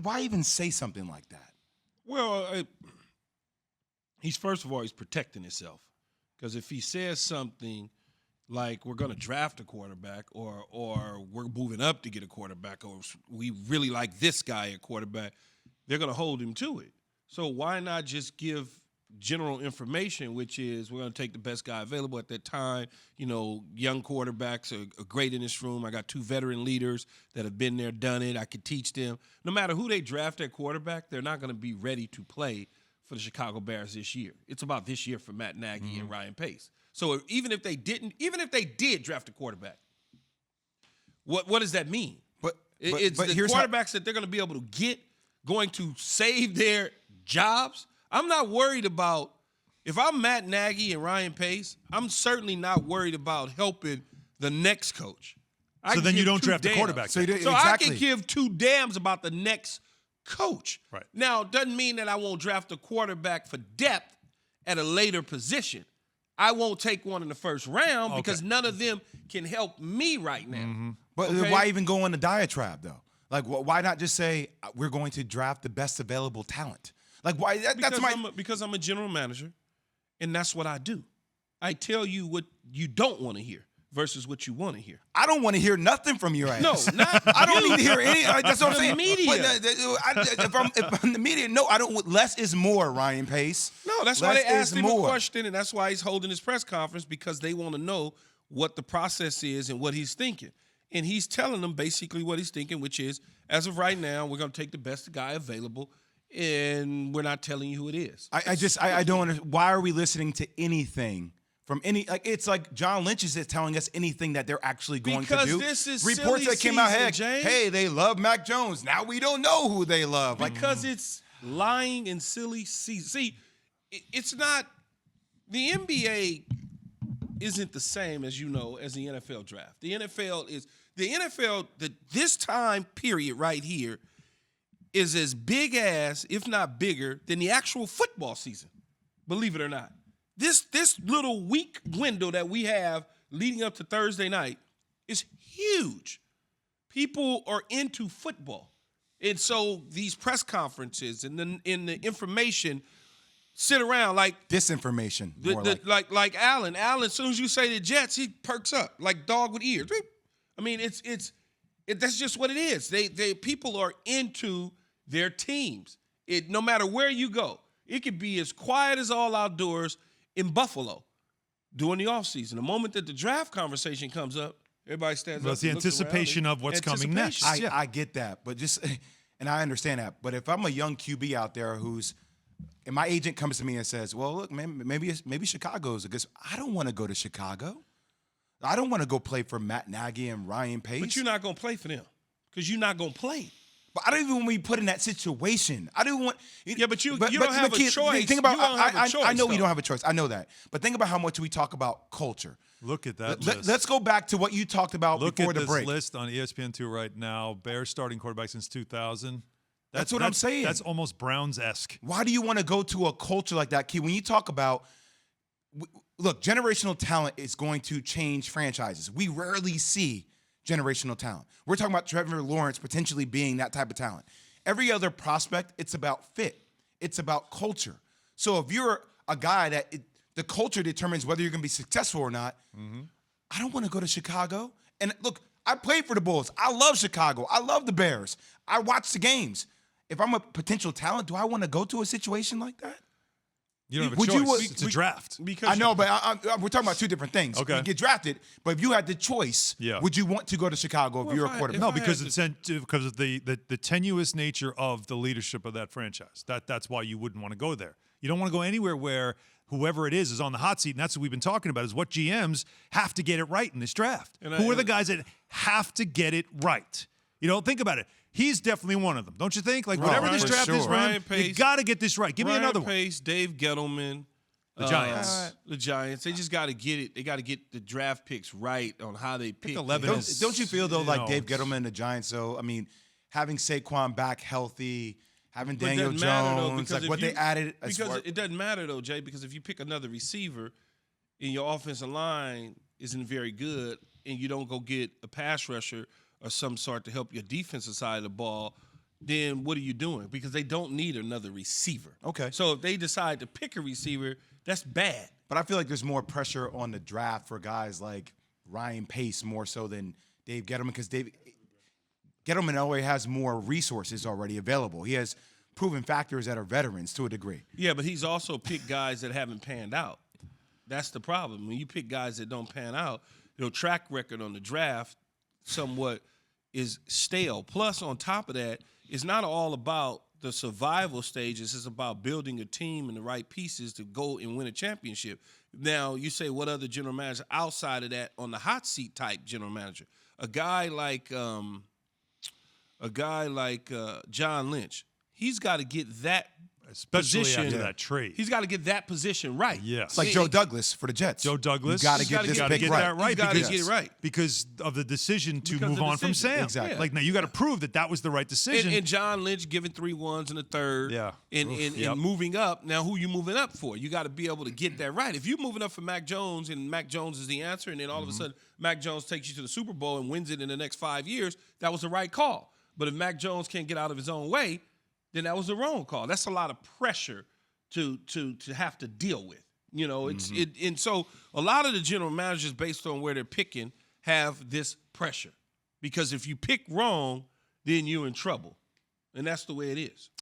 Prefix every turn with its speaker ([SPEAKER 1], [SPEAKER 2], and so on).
[SPEAKER 1] Why even say something like that?
[SPEAKER 2] Well, he's protecting himself, because if he says something like we're going to draft a quarterback or we're moving up to get a quarterback or we really like this guy at quarterback, they're going to hold him to it. So why not just give general information, which is we're going to take the best guy available at that time. You know, young quarterbacks are great in this room. I got 2 veteran leaders that have been there, done it. I could teach them. No matter who they draft at quarterback, they're not going to be ready to play for the Chicago Bears this year. It's about this year for Matt Nagy and Ryan Pace. So even if they did draft a quarterback, what does that mean? But the quarterbacks that they're going to be able to get going to save their jobs. I'm not worried about, if I'm Matt Nagy and Ryan Pace, I'm certainly not worried about helping the next coach.
[SPEAKER 3] So then you don't draft a quarterback.
[SPEAKER 2] So I can give 2 damns about the next coach.
[SPEAKER 3] Right.
[SPEAKER 2] Now, it doesn't mean that I won't draft a quarterback for depth at a later position. I won't take one in the first round because none of them can help me right now.
[SPEAKER 1] Mm-hmm. But why even go on the diatribe, though? Like, why not just say we're going to draft the best available talent? Like, why?
[SPEAKER 2] Because I'm a general manager, and that's what I do. I tell you what you don't want to hear versus what you want to hear.
[SPEAKER 1] I don't want to hear nothing from your ass.
[SPEAKER 2] No, not
[SPEAKER 1] I don't need to hear any. That's what I'm saying.
[SPEAKER 2] Media.
[SPEAKER 1] But if I'm the media, no, I don't. Less is more, Ryan Pace.
[SPEAKER 2] No, that's why they asked him a question, and that's why he's holding his press conference, because they want to know what the process is and what he's thinking. And he's telling them basically what he's thinking, which is, as of right now, we're going to take the best guy available, and we're not telling you who it is.
[SPEAKER 1] I don't understand. Why are we listening to anything from any? Like, it's like John Lynch is telling us anything that they're actually going to do.
[SPEAKER 2] This is
[SPEAKER 1] reports that came out.
[SPEAKER 2] James.
[SPEAKER 1] Hey, they love Mac Jones. Now we don't know who they love.
[SPEAKER 2] Because it's lying and silly season. See, it's not. The NBA isn't the same, as you know, as the NFL draft. The NFL. This time period right here is as big as, if not bigger, than the actual football season. Believe it or not. This little week window that we have leading up to Thursday night is huge. People are into football. And so these press conferences and the information sit around like
[SPEAKER 1] disinformation.
[SPEAKER 2] Like Allen. Allen, as soon as you say the Jets, he perks up like dog with ears. I mean, that's just what it is. They people are into their teams. No matter where you go, it could be as quiet as all outdoors in Buffalo during the offseason. The moment that the draft conversation comes up, everybody stands up.
[SPEAKER 3] It's the anticipation of what's coming next.
[SPEAKER 1] I get that, but and I understand that. But if I'm a young QB out there and my agent comes to me and says, "Well, look, man, maybe Chicago's a good," I don't want to go to Chicago. I don't want to go play for Matt Nagy and Ryan Pace.
[SPEAKER 2] But you're not going to play for them because you're not going to play.
[SPEAKER 1] But I don't even want to be put in that situation. I don't want.
[SPEAKER 2] Yeah, but you don't have a choice.
[SPEAKER 1] Think about. I know
[SPEAKER 2] we
[SPEAKER 1] we don't have a choice. I know that. But think about how much we talk about culture.
[SPEAKER 3] Look at that list.
[SPEAKER 1] Let's go back to what you talked about before the break.
[SPEAKER 3] Look at this list on ESPN2 right now. Bears starting quarterback since 2000.
[SPEAKER 1] That's what I'm saying.
[SPEAKER 3] That's almost Browns-esque.
[SPEAKER 1] Why do you want to go to a culture like that, Key? When you talk about, look, generational talent is going to change franchises. We rarely see generational talent. We're talking about Trevor Lawrence potentially being that type of talent. Every other prospect, it's about fit. It's about culture. So if you're a guy that the culture determines whether you're going to be successful or not, I don't want to go to Chicago. And look, I played for the Bulls. I love Chicago. I love the Bears. I watch the games. If I'm a potential talent, do I want to go to a situation like that?
[SPEAKER 3] You don't have a choice. It's a draft.
[SPEAKER 1] I know, but we're talking about 2 different things.
[SPEAKER 3] Okay.
[SPEAKER 1] You get drafted, but if you had the choice, would you want to go to Chicago if you're a quarterback?
[SPEAKER 3] No, because of the tenuous nature of the leadership of that franchise. That's why you wouldn't want to go there. You don't want to go anywhere where whoever it is on the hot seat, and that's what we've been talking about, is what GMs have to get it right in this draft. Who are the guys that have to get it right? Think about it. He's definitely one of them, don't you think? Like, whatever this draft is, Ryan, you got to get this right. Give me another one.
[SPEAKER 2] Ryan Pace, Dave Gettleman.
[SPEAKER 3] The Giants.
[SPEAKER 2] The Giants. They just got to get it. They got to get the draft picks right on how they pick.
[SPEAKER 3] 11
[SPEAKER 1] don't you feel, though, like Dave Gettleman and the Giants, though? I mean, having Saquon back healthy, having Daniel Jones, like what they added.
[SPEAKER 2] Because it doesn't matter, though, Jay, because if you pick another receiver and your offensive line isn't very good and you don't go get a pass rusher or some sort to help your defensive side of the ball, then what are you doing? Because they don't need another receiver.
[SPEAKER 1] Okay.
[SPEAKER 2] So if they decide to pick a receiver, that's bad.
[SPEAKER 1] But I feel like there's more pressure on the draft for guys like Ryan Pace more so than Dave Gettleman, because Dave Gettleman already has more resources already available. He has proven factors that are veterans to a degree.
[SPEAKER 2] Yeah, but he's also picked guys that haven't panned out. That's the problem. When you pick guys that don't pan out, your track record on the draft somewhat is stale. Plus, on top of that, it's not all about the survival stages. It's about building a team and the right pieces to go and win a championship. Now, you say what other general manager outside of that on the hot seat type general manager? A guy like John Lynch. He's got to get that
[SPEAKER 3] Especially
[SPEAKER 2] position.
[SPEAKER 3] after that trade.
[SPEAKER 2] He's got to get that position right.
[SPEAKER 3] Yes.
[SPEAKER 1] It's like Joe Douglas for the Jets.
[SPEAKER 3] Joe Douglas.
[SPEAKER 1] You got to get this
[SPEAKER 3] gotta
[SPEAKER 1] pick
[SPEAKER 3] get
[SPEAKER 1] right.
[SPEAKER 3] that right
[SPEAKER 2] You gotta
[SPEAKER 3] because,
[SPEAKER 2] get it right.
[SPEAKER 3] because of the decision to
[SPEAKER 2] Because
[SPEAKER 3] move
[SPEAKER 2] of the
[SPEAKER 3] on from
[SPEAKER 2] decision.
[SPEAKER 3] Sam.
[SPEAKER 1] Exactly.
[SPEAKER 3] Like, now you got to prove that was the right decision.
[SPEAKER 2] And John Lynch giving 3 1s and a third.
[SPEAKER 3] Yeah.
[SPEAKER 2] And
[SPEAKER 3] Yep.
[SPEAKER 2] moving up. Now, who you moving up for? You got to be able to get that right. If you're moving up for Mac Jones and Mac Jones is the answer, and then all of a sudden Mac Jones takes you to the Super Bowl and wins it in the next 5 years, that was the right call. But if Mac Jones can't get out of his own way, then that was the wrong call. That's a lot of pressure to have to deal with. You know, and so a lot of the general managers, based on where they're picking, have this pressure. Because if you pick wrong, then you're in trouble. And that's the way it is.